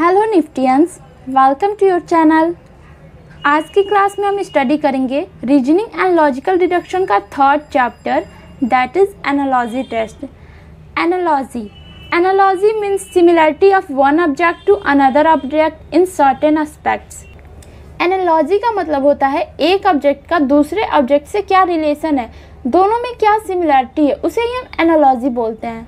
Hello Niftians, welcome to your channel. आज की class में हम स्टडी करेंगे रीजनिंग एंड लॉजिकल डिडक्शन का third chapter, that is analogy test. Analogy means similarity of one object to another object in certain aspects. Analogy का मतलब होता है एक ऑब्जेक्ट का दूसरे ऑब्जेक्ट से क्या रिलेशन है, दोनों में क्या सिमिलरिटी है, उसे ही हम एनालॉजी बोलते हैं।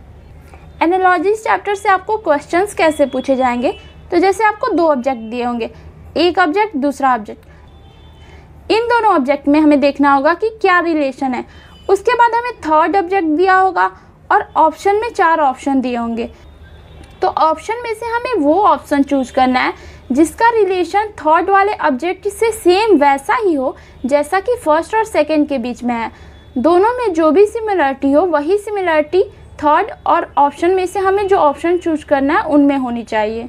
एनालॉजी चैप्टर से आपको क्वेश्चंस कैसे पूछे जाएंगे, तो जैसे आपको दो ऑब्जेक्ट दिए होंगे, एक ऑब्जेक्ट दूसरा ऑब्जेक्ट, इन दोनों ऑब्जेक्ट में हमें देखना होगा कि क्या रिलेशन है। उसके बाद हमें थर्ड ऑब्जेक्ट दिया होगा और ऑप्शन में 4 ऑप्शन दिए होंगे, तो ऑप्शन में से हमें वो ऑप्शन चूज करना है जिसका रिलेशन थर्ड वाले ऑब्जेक्ट से सेम वैसा ही हो जैसा कि फर्स्ट और सेकेंड के बीच में है। दोनों में जो भी सिमिलरिटी हो वही सिमिलरिटी थर्ड और ऑप्शन में से हमें जो ऑप्शन चूज करना है उनमें होनी चाहिए।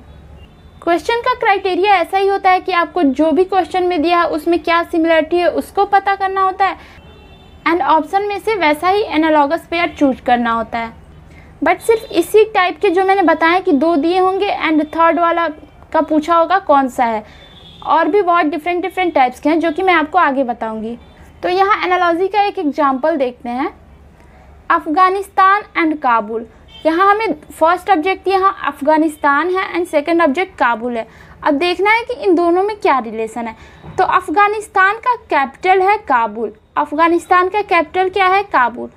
क्वेश्चन का क्राइटेरिया ऐसा ही होता है कि आपको जो भी क्वेश्चन में दिया है उसमें क्या सिमिलरिटी है उसको पता करना होता है एंड ऑप्शन में से वैसा ही एनालॉगस पेयर चूज करना होता है। बट सिर्फ इसी टाइप के जो मैंने बताया कि 2 दिए होंगे एंड थर्ड वाला का पूछा होगा कौन सा है, और भी बहुत डिफरेंट टाइप्स के हैं जो कि मैं आपको आगे बताऊंगी। तो यहाँ एनालॉजी का एक एग्जाम्पल देखते हैं, अफगानिस्तान एंड काबुल। यहाँ हमें फर्स्ट ऑब्जेक्ट यहाँ अफगानिस्तान है एंड सेकंड ऑब्जेक्ट काबुल है। अब देखना है कि इन दोनों में क्या रिलेशन है। तो अफगानिस्तान का कैपिटल है काबुल, अफगानिस्तान का कैपिटल क्या है, काबुल।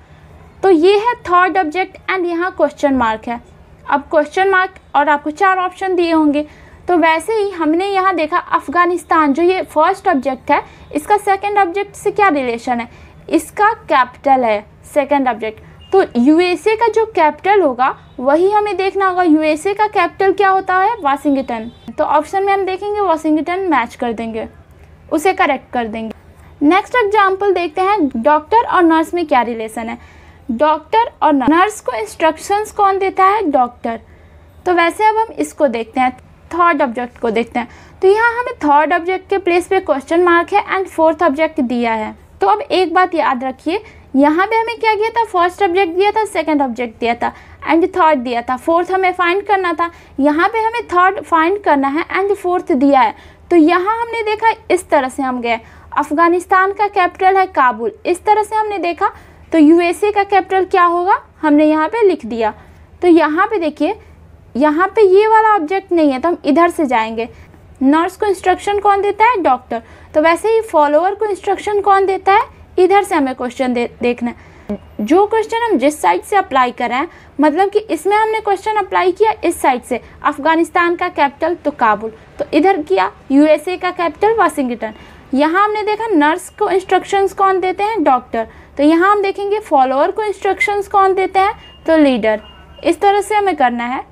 तो ये है थर्ड ऑब्जेक्ट एंड यहाँ क्वेश्चन मार्क है। अब क्वेश्चन मार्क और आपको 4 ऑप्शन दिए होंगे, तो वैसे ही हमने यहाँ देखा अफगानिस्तान जो ये फर्स्ट ऑब्जेक्ट है इसका सेकेंड ऑब्जेक्ट से क्या रिलेशन है, इसका कैपिटल है सेकेंड ऑब्जेक्ट। तो यूएसए का जो कैपिटल होगा वही हमें देखना होगा। यूएसए का कैपिटल क्या होता है, वाशिंगटन। तो ऑप्शन में हम देखेंगे वाशिंगटन, मैच कर देंगे, उसे करेक्ट कर देंगे। नेक्स्ट एग्जांपल देखते हैं, डॉक्टर और नर्स में क्या रिलेशन है। डॉक्टर और नर्स को इंस्ट्रक्शंस कौन देता है, डॉक्टर। तो वैसे अब हम इसको देखते हैं, थर्ड ऑब्जेक्ट को देखते हैं। तो यहाँ हमें थर्ड ऑब्जेक्ट के प्लेस पे क्वेश्चन मार्क है एंड फोर्थ ऑब्जेक्ट दिया है। तो अब एक बात याद रखिए, यहाँ पे हमें क्या दिया था, फर्स्ट ऑब्जेक्ट दिया था, सेकंड ऑब्जेक्ट दिया था एंड थर्ड दिया था, फोर्थ हमें फाइंड करना था। यहाँ पे हमें थर्ड फाइंड करना है एंड फोर्थ दिया है। तो यहाँ हमने देखा इस तरह से हम गए, अफगानिस्तान का कैपिटल है काबुल, इस तरह से हमने देखा। तो यूएसए का कैपिटल क्या होगा हमने यहाँ पे लिख दिया। तो यहाँ पे देखिए, यहाँ पे ये वाला ऑब्जेक्ट नहीं है तो हम इधर से जाएंगे। नर्स को इंस्ट्रक्शन कौन देता है, डॉक्टर। तो वैसे ही फॉलोअर को इंस्ट्रक्शन कौन देता है, इधर से हमें क्वेश्चन देखना है। जो क्वेश्चन हम जिस साइड से अप्लाई कर रहे हैं, मतलब कि इसमें हमने क्वेश्चन अप्लाई किया इस साइड से, अफगानिस्तान का कैपिटल तो काबुल, तो इधर किया यूएसए का कैपिटल वाशिंगटन। यहाँ हमने देखा नर्स को इंस्ट्रक्शंस कौन देते हैं, डॉक्टर। तो यहाँ हम देखेंगे फॉलोअर को इंस्ट्रक्शंस कौन देते हैं, तो लीडर। इस तरह से हमें करना है।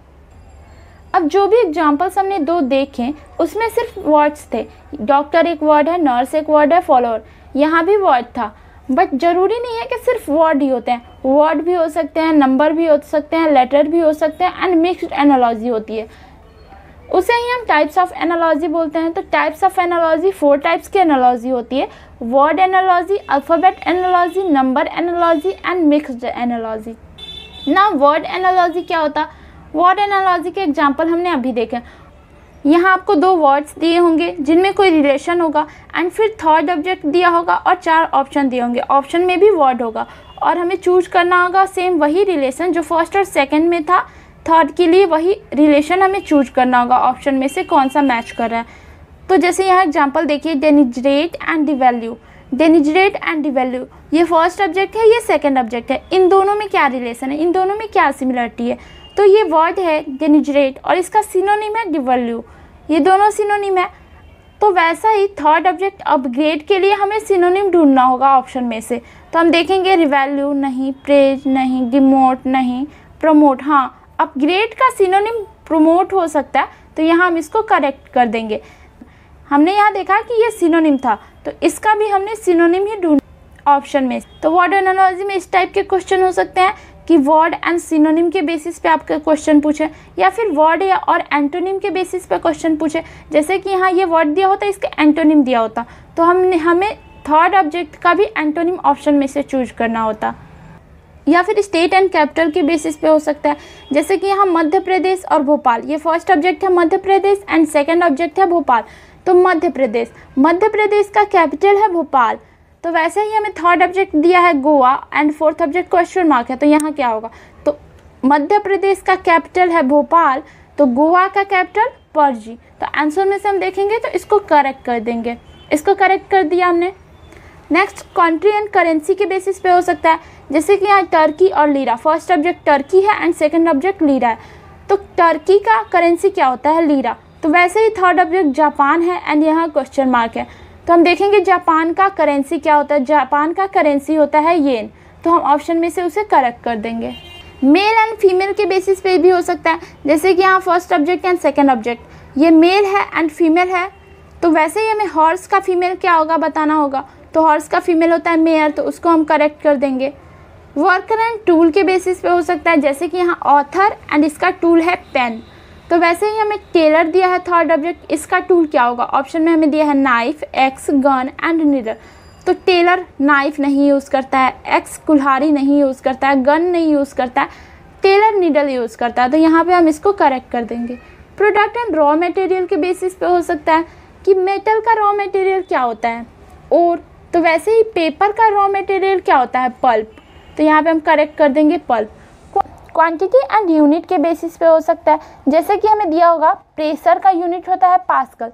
अब जो भी एग्जाम्पल्स हमने 2 देखे उसमें सिर्फ वर्ड्स थे, डॉक्टर एक वर्ड है, नर्स एक वर्ड है, फॉलोअर यहाँ भी वर्ड था। बट ज़रूरी नहीं है कि सिर्फ वर्ड ही होते हैं, वर्ड भी हो सकते हैं, नंबर भी हो सकते हैं, लेटर भी हो सकते हैं एंड मिक्स्ड एनालॉजी होती है, उसे ही हम टाइप्स ऑफ एनालॉजी बोलते हैं। तो टाइप्स ऑफ एनालॉजी 4 टाइप्स की एनालॉजी होती है, word analogy, alphabet analogy, number analogy and mixed analogy. ना वर्ड एनालॉजी क्या होता, वर्ड एनालॉजी के एग्जाम्पल हमने अभी देखे। यहाँ आपको 2 वर्ड्स दिए होंगे जिनमें कोई रिलेशन होगा एंड फिर थर्ड ऑब्जेक्ट दिया होगा और 4 ऑप्शन दिए होंगे, ऑप्शन में भी वर्ड होगा और हमें चूज करना होगा सेम वही रिलेशन जो फर्स्ट और सेकंड में था, थर्ड के लिए वही रिलेशन हमें चूज करना होगा, ऑप्शन में से कौन सा मैच कर रहा है। तो जैसे यहाँ एग्जाम्पल देखिए, denigrate and devalue. Denigrate and devalue, ये फर्स्ट ऑब्जेक्ट है, ये सेकेंड ऑब्जेक्ट है, इन दोनों में क्या रिलेशन है, इन दोनों में क्या सिमिलरिटी है। तो ये वर्ड है डेनिग्रेट और इसका सिनोनिम है डिवैल्यू, ये दोनों सिनोनिम है। तो वैसा ही थर्ड ऑब्जेक्ट अपग्रेड के लिए हमें सिनोनिम ढूंढना होगा ऑप्शन में से। तो हम देखेंगे रिवैल्यू नहीं, प्रेज नहीं, डिमोट नहीं, प्रमोट। हाँ, अपग्रेड का सिनोनिम प्रमोट हो सकता है, तो यहाँ हम इसको करेक्ट कर देंगे। हमने यहाँ देखा कि ये सिनोनिम था तो इसका भी हमने सिनोनिम ही ढूंढ ऑप्शन में। तो वर्ड एनालॉजी में इस टाइप के क्वेश्चन हो सकते हैं कि वर्ड एंड सिनोनिम के बेसिस पे आपका क्वेश्चन पूछे, या फिर वर्ड या और एंटोनिम के बेसिस पे क्वेश्चन पूछे। जैसे कि यहाँ ये वर्ड दिया होता, इसका एंटोनिम दिया होता, तो हमें थर्ड ऑब्जेक्ट का भी एंटोनिम ऑप्शन में से चूज करना होता। या फिर स्टेट एंड कैपिटल के बेसिस पे हो सकता है। जैसे कि यहाँ मध्य प्रदेश और भोपाल, ये फर्स्ट ऑब्जेक्ट है Madhya Pradesh and second object है भोपाल। तो मध्य प्रदेश का कैपिटल है भोपाल। तो वैसे ही हमें थर्ड ऑब्जेक्ट दिया है Goa and fourth object question mark है। तो यहाँ क्या होगा, तो मध्य प्रदेश का कैपिटल है भोपाल, तो गोवा का कैपिटल पणजी। तो आंसर में से हम देखेंगे तो इसको करेक्ट कर देंगे, इसको करेक्ट कर दिया हमने। नेक्स्ट कंट्री एंड करेंसी के बेसिस पे हो सकता है। जैसे कि यहाँ टर्की और लीरा, फर्स्ट ऑब्जेक्ट टर्की है एंड सेकंड ऑब्जेक्ट लीरा है। तो टर्की का करेंसी क्या होता है, लीरा। तो वैसे ही थर्ड ऑब्जेक्ट जापान है एंड यहाँ क्वेश्चन मार्क है। तो हम देखेंगे जापान का करेंसी क्या होता है, जापान का करेंसी होता है येन। तो हम ऑप्शन में से उसे करेक्ट कर देंगे। मेल एंड फीमेल के बेसिस पे भी हो सकता है। जैसे कि यहाँ first object and second object, ये मेल है एंड फीमेल है। तो वैसे ही हमें हॉर्स का फीमेल क्या होगा बताना होगा। तो हॉर्स का फीमेल होता है मेयर, तो उसको हम करेक्ट कर देंगे। वर्कर एंड टूल के बेसिस पे हो सकता है। जैसे कि यहाँ ऑथर एंड इसका टूल है पेन। तो वैसे ही हमें टेलर दिया है थर्ड ऑब्जेक्ट, इसका टूल क्या होगा। ऑप्शन में हमें दिया है knife, x, gun and needle. तो टेलर नाइफ नहीं यूज़ करता है, एक्स कुल्हाड़ी नहीं यूज़ करता है, गन नहीं यूज़ करता है, टेलर नीडल यूज़ करता है। तो यहाँ पे हम इसको करेक्ट कर देंगे। प्रोडक्ट एंड रॉ मटेरियल के बेसिस पे हो सकता है कि मेटल का रॉ मटेरियल क्या होता है, और तो वैसे ही पेपर का रॉ मटेरियल क्या होता है, पल्प। तो यहाँ पे हम करेक्ट कर देंगे पल्प। क्वांटिटी एंड यूनिट के बेसिस पे हो सकता है। जैसे कि हमें दिया होगा प्रेशर का यूनिट होता है पास्कल,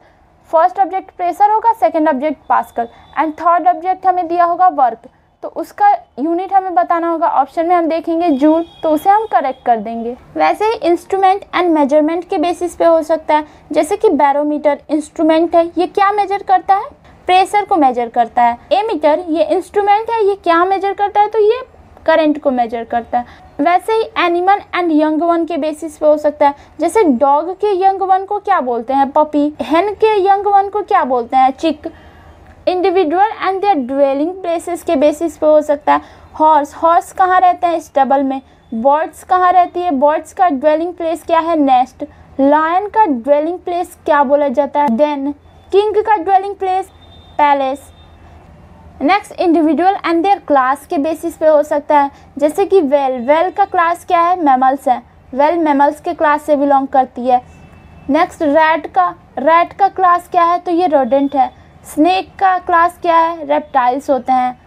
फर्स्ट ऑब्जेक्ट प्रेशर होगा, second object pascal and third object हमें दिया होगा वर्क। तो उसका यूनिट हमें बताना होगा। ऑप्शन में हम देखेंगे जूल, तो उसे हम करेक्ट कर देंगे। वैसे ही इंस्ट्रूमेंट एंड मेजरमेंट के बेसिस पे हो सकता है। जैसे कि बैरोमीटर इंस्ट्रूमेंट है, ये क्या मेजर करता है, प्रेशर को मेजर करता है। एमीटर ये इंस्ट्रूमेंट है, ये क्या मेजर करता है, तो ये करंट को मेजर करता है। वैसे ही एनिमल एंड यंग वन के बेसिस पे हो सकता है। जैसे डॉग के यंग वन को क्या बोलते हैं, पपी। हेन के यंग वन को क्या बोलते हैं, chick. Individual and their dwelling places के बेसिस पे हो सकता है। हॉर्स कहाँ रहते हैं, स्टेबल में। बर्ड्स कहाँ रहती है, बर्ड्स का ड्वेलिंग प्लेस क्या है, नेस्ट। लायन का ड्वेलिंग प्लेस क्या बोला जाता है, den। किंग का dwelling place palace. Next individual and their class के बेसिस पे हो सकता है। जैसे कि वेल का क्लास क्या है, मैमल्स है, वेल मैमल्स के क्लास से बिलोंग करती है। नेक्स्ट रैट का क्लास क्या है, तो ये रोडेंट है। स्नेक का क्लास क्या है, रेप्टाइल्स होते हैं।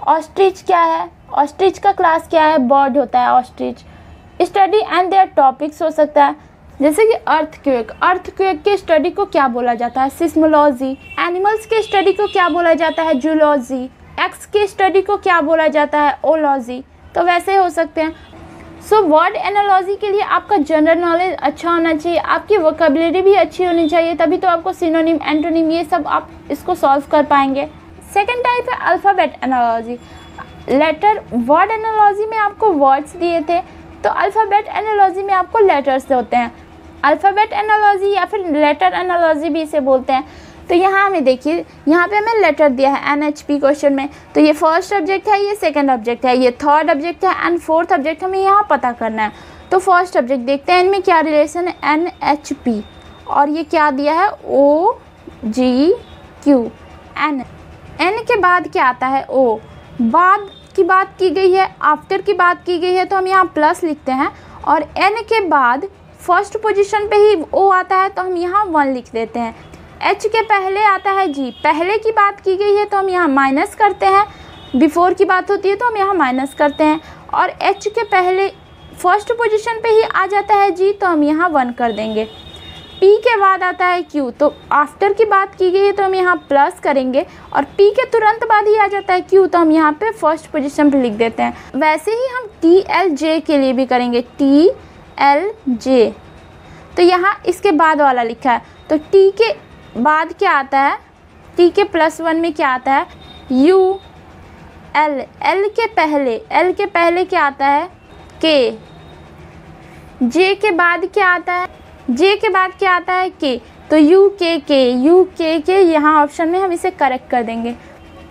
ऑस्ट्रिच क्या है, ऑस्ट्रिच का क्लास क्या है, बर्ड होता है ostrich. Study and their topics हो सकता है। जैसे कि अर्थक्वेक के स्टडी को क्या बोला जाता है, सिस्मोलॉजी। एनिमल्स के स्टडी को क्या बोला जाता है, जूलॉजी। एक्स के स्टडी को क्या बोला जाता है, ओलॉजी। तो वैसे हो सकते हैं। सो वर्ड एनालॉजी के लिए आपका जनरल नॉलेज अच्छा होना चाहिए, आपकी वोकैबुलरी भी अच्छी होनी चाहिए, तभी तो आपको सिनोनिम, एंटोनिम ये सब आप इसको सॉल्व कर पाएंगे। सेकेंड टाइप है alphabet analogy. Letter word analogy में आपको वर्ड्स दिए थे, तो अल्फ़ाबेट एनालॉजी में आपको लेटर्स होते हैं। अल्फ़ाबेट एनालॉजी या फिर लेटर एनालॉजी भी इसे बोलते हैं। तो यहाँ हमें देखिए, यहाँ पे हमें लेटर दिया है NHP क्वेश्चन में। तो ये फर्स्ट ऑब्जेक्ट है, ये सेकंड ऑब्जेक्ट है, ये थर्ड ऑब्जेक्ट है एंड फोर्थ ऑब्जेक्ट हमें यहाँ पता करना है। तो फर्स्ट ऑब्जेक्ट देखते हैं इनमें क्या रिलेशन है, NHP। और ये क्या दिया है, OGQ। N के बाद क्या आता है, O। बाद की बात की गई है, आफ्टर की बात की गई है, तो हम यहाँ प्लस लिखते हैं। और N के बाद फर्स्ट पोजीशन पे ही O आता है, तो हम यहाँ 1 लिख देते हैं। H के पहले आता है G, पहले की बात की गई है तो हम यहाँ माइनस करते हैं, बिफोर की बात होती है तो हम यहाँ माइनस करते हैं। और H के पहले फर्स्ट पोजीशन पे ही आ जाता है G, तो हम यहाँ 1 कर देंगे। P के बाद आता है Q, तो आफ्टर की बात की गई है तो हम यहाँ प्लस करेंगे। और P के तुरंत बाद ही आ जाता है Q, तो हम यहाँ पे फर्स्ट पोजीशन पे लिख देते हैं। वैसे ही हम TLJ के लिए भी करेंगे, TLJ। तो यहाँ इसके बाद वाला लिखा है, तो T के बाद क्या आता है, T के +1 में क्या आता है, UL। L के पहले क्या आता है, K। J के बाद क्या आता है, J के बाद क्या आता है, K। तो UKK यहाँ ऑप्शन में हम इसे करेक्ट कर देंगे।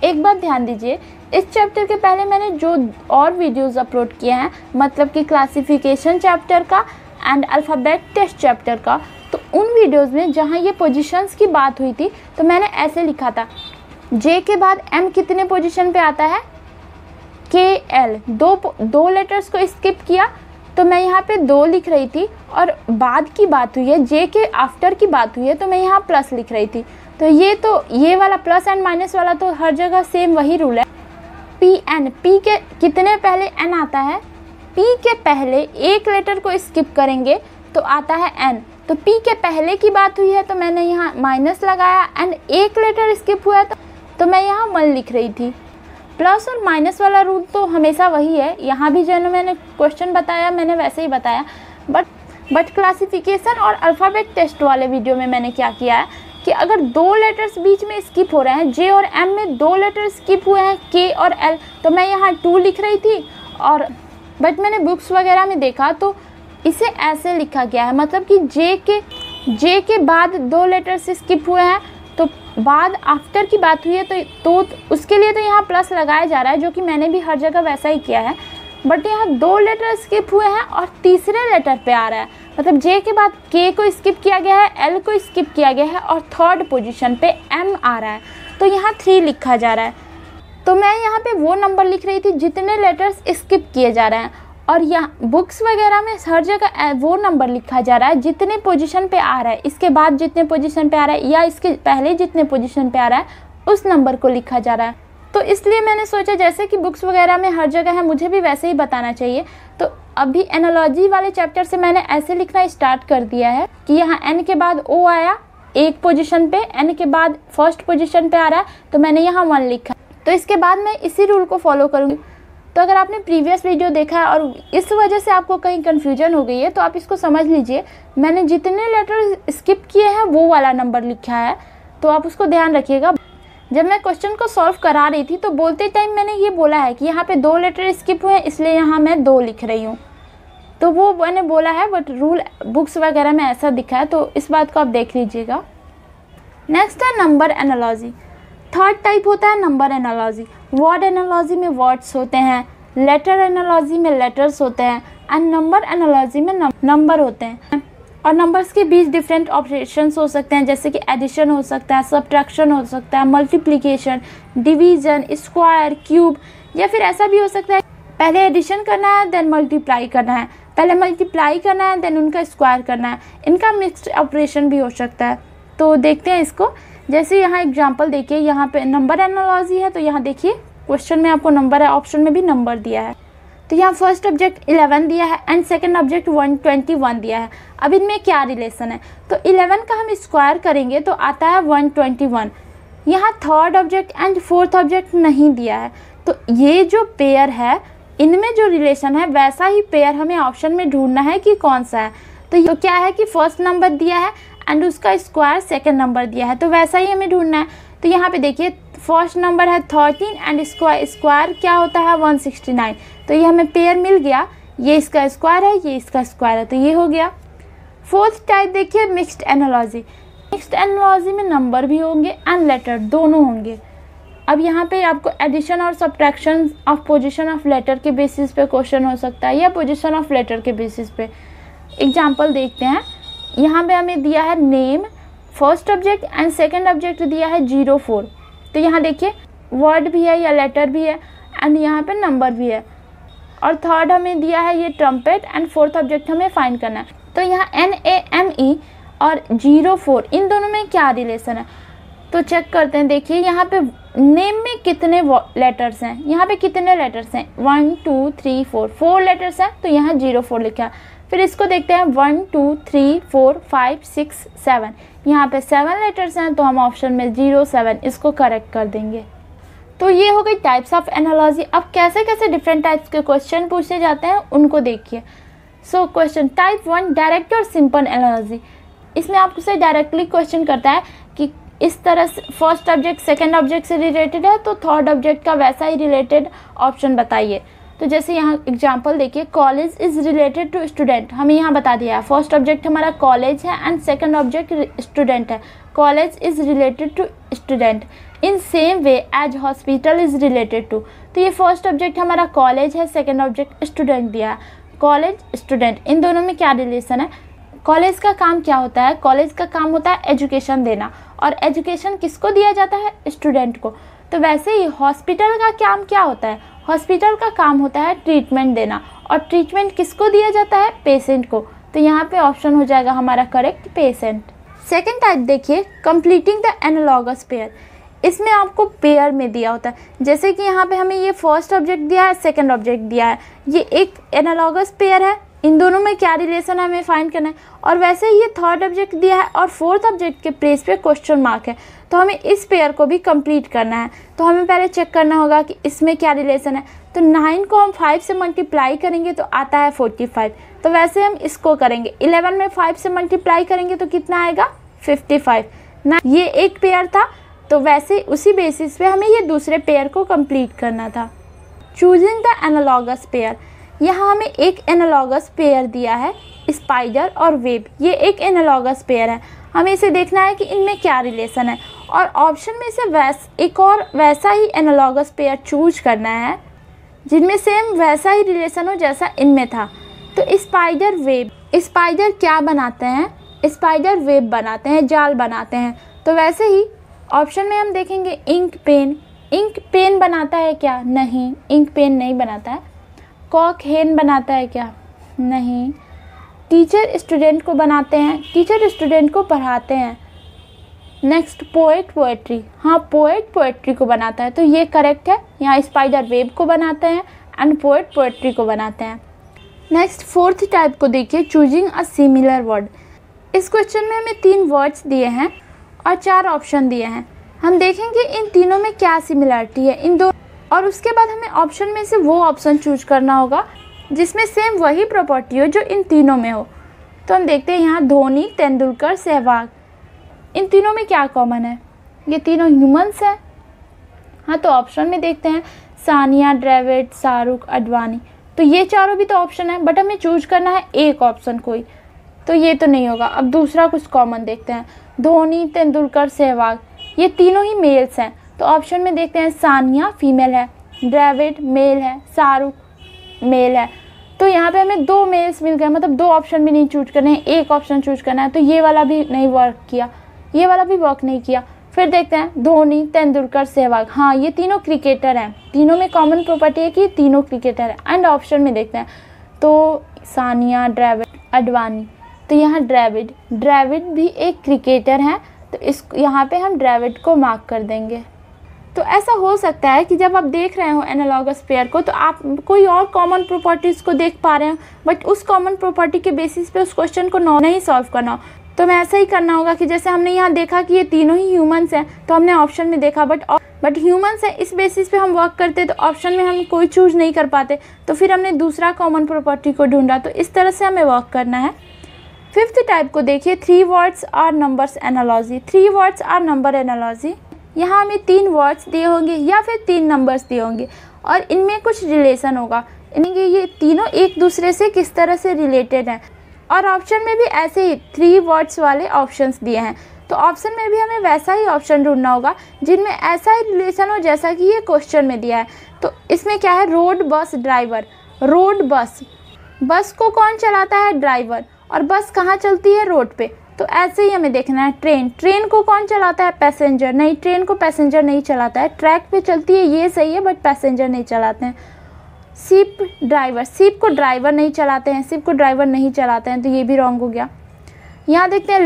एक बात ध्यान दीजिए, इस चैप्टर के पहले मैंने जो और वीडियोस अपलोड किए हैं, मतलब कि क्लासिफिकेशन चैप्टर का एंड अल्फ़ाबेट टेस्ट चैप्टर का, तो उन वीडियोस में जहाँ ये पोजीशंस की बात हुई थी तो मैंने ऐसे लिखा था, J के बाद M कितने पोजीशन पे आता है, KL, दो लेटर्स को स्किप किया तो मैं यहाँ पे 2 लिख रही थी, और बाद की बात हुई है, J के आफ्टर की बात हुई है तो मैं यहाँ प्लस लिख रही थी। तो ये वाला प्लस एंड माइनस वाला तो हर जगह सेम वही रूल है। PN, P के कितने पहले N आता है? P के पहले एक लेटर को स्किप करेंगे तो आता है N। तो P के पहले की बात हुई है तो मैंने यहाँ माइनस लगाया, एंड एक लेटर स्किप हुआ है तो मैं यहाँ 1 लिख रही थी। प्लस और माइनस वाला रूल तो हमेशा वही है, यहाँ भी जो मैंने क्वेश्चन बताया मैंने वैसे ही बताया, बट क्लासिफिकेशन और अल्फ़ाबेट टेस्ट वाले वीडियो में मैंने क्या किया है कि अगर 2 लेटर्स बीच में स्किप हो रहे हैं, J और M में 2 लेटर स्किप हुए हैं, K और L, तो मैं यहाँ 2 लिख रही थी। और बट मैंने बुक्स वगैरह में देखा तो इसे ऐसे लिखा गया है, मतलब कि J के बाद 2 लेटर्स स्किप हुए हैं तो बाद आफ्टर की बात हुई है तो उसके लिए तो यहाँ प्लस लगाया जा रहा है, जो कि मैंने भी हर जगह वैसा ही किया है। बट यहाँ 2 लेटर स्किप हुए हैं और तीसरे लेटर पे आ रहा है, मतलब J के बाद K को स्किप किया गया है, L को स्किप किया गया है और थर्ड पोजीशन पे M आ रहा है, तो यहाँ 3 लिखा जा रहा है। तो मैं यहाँ पे वो नंबर लिख रही थी जितने लेटर्स स्किप किए जा रहे हैं, और यहाँ बुक्स वगैरह में हर जगह वो नंबर लिखा जा रहा है जितने पोजीशन पे आ रहा है, इसके बाद जितने पोजीशन पे आ रहा है या इसके पहले जितने पोजीशन पे आ रहा है उस नंबर को लिखा जा रहा है। तो इसलिए मैंने सोचा जैसे कि बुक्स वगैरह में हर जगह है, मुझे भी वैसे ही बताना चाहिए। तो अभी एनालॉजी वाले चैप्टर से मैंने ऐसे लिखना स्टार्ट कर दिया है कि यहाँ N के बाद O आया एक पोजीशन पे, N के बाद फर्स्ट पोजीशन पे आ रहा है तो मैंने यहाँ 1 लिखा। तो इसके बाद मैं इसी रूल को फॉलो करूँगी। तो अगर आपने प्रीवियस वीडियो देखा है और इस वजह से आपको कहीं कन्फ्यूजन हो गई है तो आप इसको समझ लीजिए, मैंने जितने लेटर स्किप किए हैं वो वाला नंबर लिखा है, तो आप उसको ध्यान रखिएगा। जब मैं क्वेश्चन को सॉल्व करा रही थी तो बोलते टाइम मैंने ये बोला है कि यहाँ पे 2 लेटर स्किप हुए हैं इसलिए यहाँ मैं 2 लिख रही हूँ, तो वो मैंने बोला है, बट रूल बुक्स वगैरह में ऐसा दिखा है, तो इस बात को आप देख लीजिएगा। नेक्स्ट है नंबर एनालॉजी। थर्ड टाइप होता है नंबर एनालॉजी। वर्ड एनालॉजी में वर्ड्स होते हैं, लेटर एनालॉजी में लेटर्स होते हैं, एंड नंबर एनालॉजी में नंबर होते हैं। और नंबर्स के बीच डिफरेंट ऑपरेशंस हो सकते हैं, जैसे कि एडिशन हो सकता है, सब्ट्रैक्शन हो सकता है, मल्टीप्लिकेशन, डिवीजन, स्क्वायर, क्यूब, या फिर ऐसा भी हो सकता है पहले एडिशन करना है देन मल्टीप्लाई करना है, पहले मल्टीप्लाई करना है देन उनका स्क्वायर करना है। इनका मिक्स्ड ऑपरेशन भी हो सकता है। तो देखते हैं इसको। जैसे यहाँ एग्जांपल देखिए, यहाँ पे नंबर एनालॉजी है तो यहाँ देखिए क्वेश्चन में आपको नंबर है, ऑप्शन में भी नंबर दिया है। तो यहाँ फर्स्ट ऑब्जेक्ट 11 दिया है एंड सेकंड ऑब्जेक्ट 121 दिया है। अब इनमें क्या रिलेशन है, तो 11 का हम स्क्वायर करेंगे तो आता है 121। यहाँ third object and fourth object नहीं दिया है, तो ये जो पेयर है इनमें जो रिलेशन है वैसा ही पेयर हमें ऑप्शन में ढूंढना है कि कौन सा है। तो क्या है कि फर्स्ट नंबर दिया है एंड उसका स्क्वायर सेकंड नंबर दिया है, तो वैसा ही हमें ढूंढना है। तो यहाँ पे देखिए फर्स्ट नंबर है 13 एंड स्क्वायर क्या होता है 169, तो ये हमें पेयर मिल गया, ये इसका स्क्वायर है ये इसका स्क्वायर है, तो ये हो गया। फोर्थ टाइप देखिए मिक्स्ड एनालॉजी। मिक्स्ड एनालॉजी में नंबर भी होंगे एंड लेटर दोनों होंगे। अब यहाँ पे आपको एडिशन और subtraction of position of letter के बेसिस पे क्वेश्चन हो सकता है या पोजीशन ऑफ लेटर के बेसिस पे। एग्जांपल देखते हैं। यहाँ पे हमें दिया है name, first object and second object दिया है 04। तो यहाँ देखिए वर्ड भी है या लेटर भी है एंड यहाँ पे नंबर भी है, और थर्ड हमें दिया है ये ट्रम्पेट एंड फोर्थ ऑब्जेक्ट हमें फाइंड करना है। तो यहाँ NAME और 04 इन दोनों में क्या रिलेशन है, तो चेक करते हैं। देखिए यहाँ पे नेम में कितने लेटर्स हैं, यहाँ पे कितने लेटर्स हैं 1 2 3 4 लेटर्स हैं, तो यहाँ 04 लिखा है। फिर इसको देखते हैं 1 2 3 4 5 6 7, यहाँ पे 7 लेटर्स हैं तो हम ऑप्शन में 07 इसको करेक्ट कर देंगे। तो ये हो गई टाइप्स ऑफ एनालॉजी। अब कैसे कैसे डिफरेंट टाइप्स के क्वेश्चन पूछे जाते हैं उनको देखिए। सो क्वेश्चन टाइप 1 डायरेक्ट और सिंपल एनालॉजी। इसमें आपसे डायरेक्टली क्वेश्चन करता है कि इस तरह से फर्स्ट ऑब्जेक्ट सेकंड ऑब्जेक्ट से रिलेटेड है तो थर्ड ऑब्जेक्ट का वैसा ही रिलेटेड ऑप्शन बताइए। तो जैसे यहाँ एग्जांपल देखिए, college is related to student, हमें यहाँ बता दिया है फर्स्ट ऑब्जेक्ट हमारा कॉलेज है एंड सेकंड ऑब्जेक्ट स्टूडेंट है। College is related to student in same way as hospital is related to. तो ये फर्स्ट ऑब्जेक्ट हमारा कॉलेज है, सेकंड ऑब्जेक्ट स्टूडेंट दिया है। कॉलेज स्टूडेंट इन दोनों में क्या रिलेशन है। कॉलेज का काम क्या होता है, कॉलेज का काम होता है एजुकेशन देना, और एजुकेशन किसको दिया जाता है, स्टूडेंट को। तो वैसे ही हॉस्पिटल का काम क्या होता है, हॉस्पिटल का काम होता है ट्रीटमेंट देना, और ट्रीटमेंट किसको दिया जाता है? पेशेंट को। तो यहाँ पे ऑप्शन हो जाएगा हमारा करेक्ट पेशेंट। सेकेंड टाइप देखिए, कंप्लीटिंग द एनालॉगस पेयर। इसमें आपको पेयर में दिया होता है, जैसे कि यहाँ पे हमें ये फर्स्ट ऑब्जेक्ट दिया है, सेकंड ऑब्जेक्ट दिया है, ये एक एनालॉगस पेयर है, इन दोनों में क्या रिलेशन है हमें फाइंड करना है। और वैसे ही ये थर्ड ऑब्जेक्ट दिया है और फोर्थ ऑब्जेक्ट के प्लेस पे क्वेश्चन मार्क है, तो हमें इस पेयर को भी कंप्लीट करना है। तो हमें पहले चेक करना होगा कि इसमें क्या रिलेशन है। तो 9 को हम 5 से मल्टीप्लाई करेंगे तो आता है 45, तो वैसे हम इसको करेंगे। 11 में 5 से मल्टीप्लाई करेंगे तो कितना आएगा? 55 ना। ये एक पेयर था, तो वैसे उसी बेसिस पे हमें ये दूसरे पेयर को कंप्लीट करना था। चूजिंग द एनालॉगस पेयर, यहाँ हमें एक एनालॉगस पेयर दिया है, स्पाइडर और वेब। ये एक एनालॉगस पेयर है, हमें इसे देखना है कि इनमें क्या रिलेशन है, और ऑप्शन में से एक और वैसा ही एनालॉगस पेयर चूज करना है जिनमें सेम वैसा ही रिलेशन हो जैसा इनमें था। तो स्पाइडर वेब, स्पाइडर क्या बनाते हैं? स्पाइडर वेब बनाते हैं, जाल बनाते हैं। तो वैसे ही ऑप्शन में हम देखेंगे इंक पेन। इंक पेन बनाता है क्या? नहीं, इंक पेन नहीं बनाता है। कॉक हेन बनाता है क्या? नहीं। टीचर स्टूडेंट को बनाते हैं, टीचर स्टूडेंट को पढ़ाते हैं। नेक्स्ट पोएट पोएट्री, हाँ पोएट पोएट्री को बनाता है, तो ये करेक्ट है। यहाँ स्पाइडर वेब को बनाते हैं एंड पोएट पोएट्री को बनाते हैं। नेक्स्ट फोर्थ टाइप को देखिए, चूजिंग अ सिमिलर वर्ड। इस क्वेश्चन में हमें 3 वर्ड्स दिए हैं और 4 ऑप्शन दिए हैं। हम देखेंगे इन तीनों में क्या सिमिलरिटी है इन दो, और उसके बाद हमें ऑप्शन में से वो ऑप्शन चूज करना होगा जिसमें सेम वही प्रॉपर्टी हो जो इन तीनों में हो। तो हम देखते हैं यहाँ धोनी, तेंदुलकर, सहवाग, इन तीनों में क्या कॉमन है? ये तीनों ह्यूमंस हैं। हाँ, तो ऑप्शन में देखते हैं सानिया, द्रविड़, शाहरुख, अडवाणी। तो ये चारों भी तो ऑप्शन है, बट हमें चूज करना है एक ऑप्शन कोई, तो ये तो नहीं होगा। अब दूसरा कुछ कॉमन देखते हैं, धोनी, तेंदुलकर, सहवाग, ये तीनों ही मेल्स हैं। तो ऑप्शन में देखते हैं सानिया फीमेल है, द्रविड़ मेल है, शाहरुख मेल है। तो यहाँ पे हमें 2 मेल्स मिल गए, मतलब 2 ऑप्शन भी नहीं चूज करने हैं, एक ऑप्शन चूज करना है। तो ये वाला भी नहीं वर्क किया, ये वाला भी वर्क नहीं किया। फिर देखते हैं धोनी, तेंदुलकर, सहवाग, हाँ ये तीनों क्रिकेटर हैं, तीनों में कॉमन प्रॉपर्टी है कि तीनों क्रिकेटर हैं। एंड ऑप्शन में देखते हैं तो सानिया, द्रविड़, अडवाणी, तो यहाँ द्रविड़ भी एक क्रिकेटर हैं, तो इस यहाँ पे हम द्रविड़ को मार्क कर देंगे। तो ऐसा हो सकता है कि जब आप देख रहे हो एनालॉगस पेयर को, तो आप कोई और कॉमन प्रॉपर्टीज़ को देख पा रहे हो, बट उस कॉमन प्रॉपर्टी के बेसिस पे उस क्वेश्चन को नहीं सॉल्व करना हो। तो हमें ऐसा ही करना होगा कि जैसे हमने यहाँ देखा कि ये तीनों ही ह्यूमंस हैं, तो हमने ऑप्शन में देखा बट ह्यूमंस है, इस बेसिस पे हम वर्क करते तो ऑप्शन में हम कोई चूज नहीं कर पाते, तो फिर हमने दूसरा कॉमन प्रॉपर्टी को ढूंढा। तो इस तरह से हमें वर्क करना है। फिफ्थ टाइप को देखिए, 3 words or numbers analogy. 3 words or number analogy. यहाँ हमें 3 वर्ड्स दिए होंगे या फिर 3 नंबर्स दिए होंगे और इनमें कुछ रिलेशन होगा, ये तीनों एक दूसरे से किस तरह से रिलेटेड हैं। और ऑप्शन में भी ऐसे ही 3 वर्ड्स वाले ऑप्शंस दिए हैं, तो ऑप्शन में भी हमें वैसा ही ऑप्शन ढूंढना होगा जिनमें ऐसा ही रिलेशन हो जैसा कि ये क्वेश्चन में दिया है। तो इसमें क्या है, रोड, बस, ड्राइवर। रोड, बस को कौन चलाता है? ड्राइवर। और बस कहाँ चलती है? रोड पे। तो ऐसे ही हमें देखना है ट्रेन को कौन चलाता है? पैसेंजर। नहीं, ट्रेन को पैसेंजर नहीं चलाता है, ट्रैक पे चलती है, ये सही है, बट पैसेंजर नहीं चलाते हैं। Ship, driver. शिप को ड्राइवर नहीं चलाते हैं, शिप को ड्राइवर नहीं चलाते हैं, तो ये भी रॉन्ग हो गया। यहाँ देखते हैं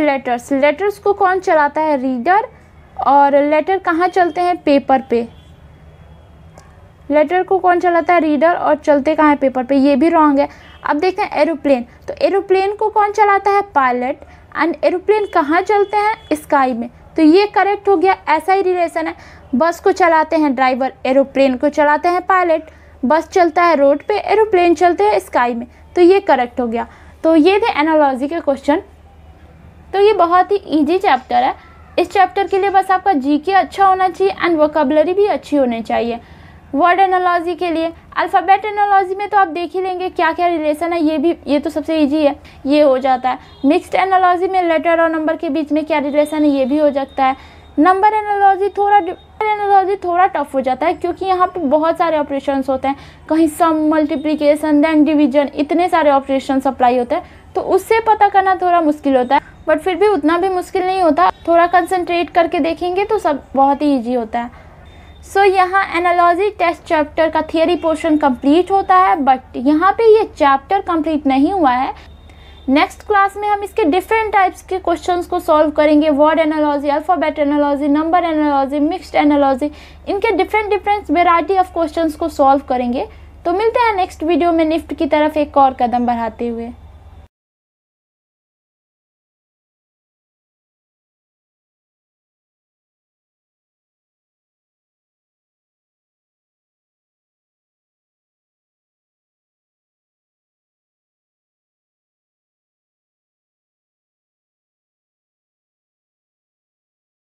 लेटर्स को कौन चलाता है? रीडर। और लेटर कहाँ चलते हैं? पेपर पे। लेटर को कौन चलाता है? रीडर। और चलते कहाँ है? पेपर पे, ये भी रॉन्ग है। अब देखते हैं एरोप्लेन, तो एरोप्लेन को कौन चलाता है? पायलट। एंड एरोप्लेन कहाँ चलते हैं? स्काई में, तो ये करेक्ट हो गया। ऐसा ही रिलेशन है, बस को चलाते हैं ड्राइवर, एरोप्लेन को चलाते हैं पायलट। बस चलता है रोड पे, एरोप्लेन चलते हैं स्काई में, तो ये करेक्ट हो गया। तो ये थे एनालॉजी के क्वेश्चन। तो ये बहुत ही इजी चैप्टर है। इस चैप्टर के लिए बस आपका जीके अच्छा होना चाहिए एंड वोकैबुलरी भी अच्छी होनी चाहिए। वर्ड एनालॉजी के लिए, अल्फ़ाबेट एनालॉजी में तो आप देख ही लेंगे क्या क्या रिलेशन है, ये तो सबसे इजी है, ये हो जाता है। मिक्स्ड एनालॉजी में लेटर और नंबर के बीच में क्या रिलेशन है, ये भी हो सकता है। नंबर एनालॉजी थोड़ा टफ हो जाता है, क्योंकि यहाँ पे बहुत सारे ऑपरेशंस होते हैं, कहीं सम, मल्टीप्लिकेशन, देन डिवीजन, इतने सारे ऑपरेशंस अप्लाई होते हैं, तो उससे पता करना थोड़ा मुश्किल होता है। बट फिर भी उतना भी मुश्किल नहीं होता, थोड़ा कंसंट्रेट करके देखेंगे तो सब बहुत ही ईजी होता है। सो यहाँ एनालॉजी टेस्ट चैप्टर का थियरी पोर्शन कंप्लीट होता है, बट यहाँ पे ये चैप्टर कंप्लीट नहीं हुआ है। नेक्स्ट क्लास में हम इसके डिफरेंट टाइप्स के क्वेश्चंस को सॉल्व करेंगे। Word analogy, alphabet analogy, number analogy, mixed analogy, इनके डिफरेंट वेराइटी ऑफ क्वेश्चंस को सॉल्व करेंगे। तो मिलते हैं नेक्स्ट वीडियो में निफ्ट की तरफ एक और कदम बढ़ाते हुए।